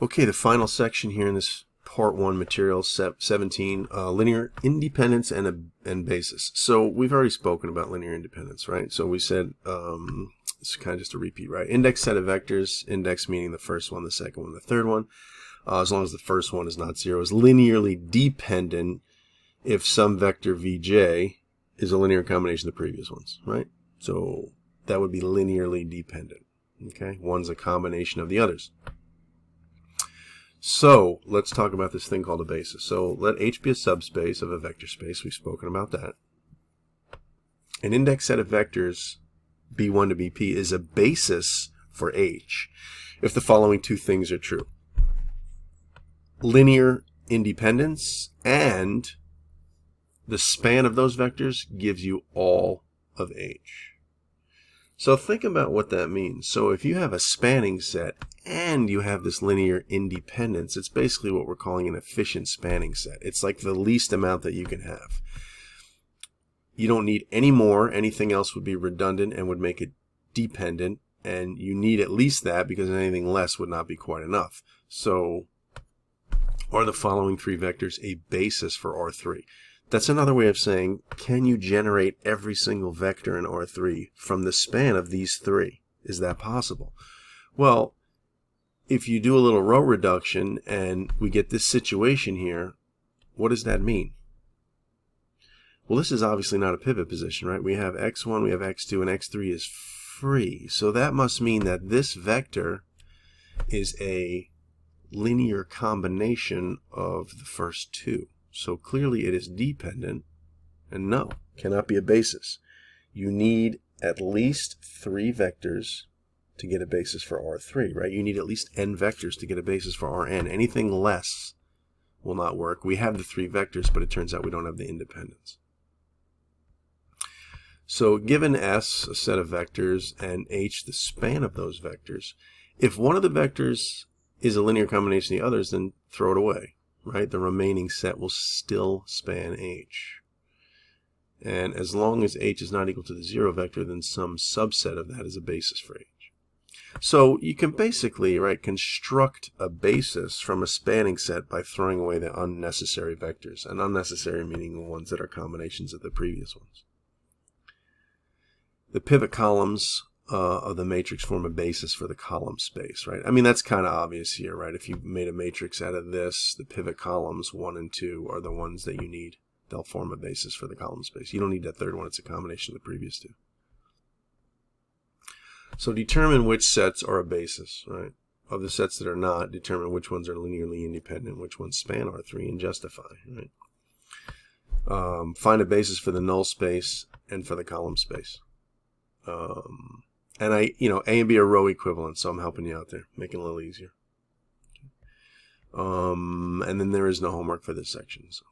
Okay, the final section here in this part 1 material 17, linear independence and basis. So we've already spoken about linear independence, right? So we said, it's kind of just a repeat, right? Index set of vectors, index meaning the first one, the second one, the third one, as long as the first one is not 0, is linearly dependent if some vector vj is a linear combination of the previous ones, right? So that would be linearly dependent, okay? One's a combination of the others. So let's talk about this thing called a basis. So let H be a subspace of a vector space. We've spoken about that. An index set of vectors B1 to BP is a basis for H if the following two things are true: linear independence and the span of those vectors gives you all of H. So think about what that means. So if you have a spanning set and you have this linear independence, it's basically what we're calling an efficient spanning set. It's like the least amount that you can have. You don't need any more. Anything else would be redundant and would make it dependent. And you need at least that, because anything less would not be quite enough. So are the following three vectors a basis for R3? That's another way of saying, can you generate every single vector in R3 from the span of these three? Is that possible? Well, if you do a little row reduction and we get this situation here, what does that mean? Well, this is obviously not a pivot position, right? We have x1, we have x2, and x3 is free. So that must mean that this vector is a linear combination of the first two. So clearly it is dependent, and no, cannot be a basis. You need at least 3 vectors to get a basis for R3, right? You need at least n vectors to get a basis for Rn. Anything less will not work. We have the 3 vectors, but it turns out we don't have the independence. So given S, a set of vectors, and H, the span of those vectors, if one of the vectors is a linear combination of the others, then throw it away. Right, the remaining set will still span H. And as long as H is not equal to the 0 vector, then some subset of that is a basis for H. So you can basically, right, construct a basis from a spanning set by throwing away the unnecessary vectors, and unnecessary meaning the ones that are combinations of the previous ones. The pivot columns of the matrix form a basis for the column space, right? I mean, that's kind of obvious here, right? If you made a matrix out of this, the pivot columns 1 and 2 are the ones that you need. They'll form a basis for the column space. You don't need that third one. It's a combination of the previous two. So determine which sets are a basis, right? Of the sets that are not, determine which ones are linearly independent, which ones span R3, and justify, right? Find a basis for the null space and for the column space. And A and B are row equivalent, so I'm helping you out there, making it a little easier. And then there is no homework for this section. So.